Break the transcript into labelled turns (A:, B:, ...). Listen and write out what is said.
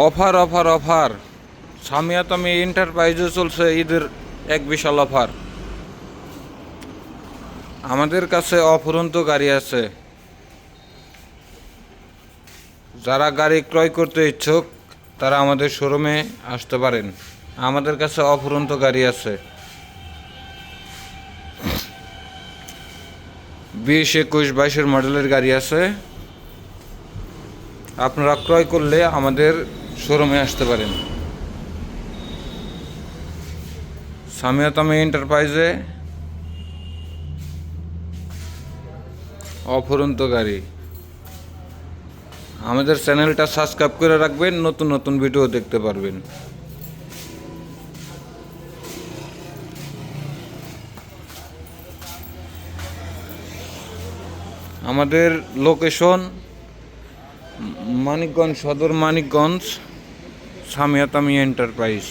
A: Offer offer offer সামিয়াতামি এন্টারপ্রাইজে চলছে ঈদের এক বিশাল অফার। আমাদের কাছে অফুরন্ত গাড়ি আছে। যারা গাড়ি ক্রয় করতে ইচ্ছুক তারা আমাদের শোরুমে আসতে পারেন। আমাদের কাছে অফুরন্ত গাড়ি আছে। 20, 21, 22 মডেলের গাড়ি আছে। আপনারা ক্রয় করলে আমাদের শোরুমে আসতে পারেন। সামিয়াতামি এন্টারপ্রাইজে অফুরন্ত গাড়ি। আমাদের চ্যানেলটা সাবস্ক্রাইব করে রাখবেন, নতুন নতুন ভিডিও দেখতে পারবেন। আমাদের লোকেশন মানিকগঞ্জ সদর, মানিকগঞ্জ, সামিয়াতামি এন্টারপ্রাইজ।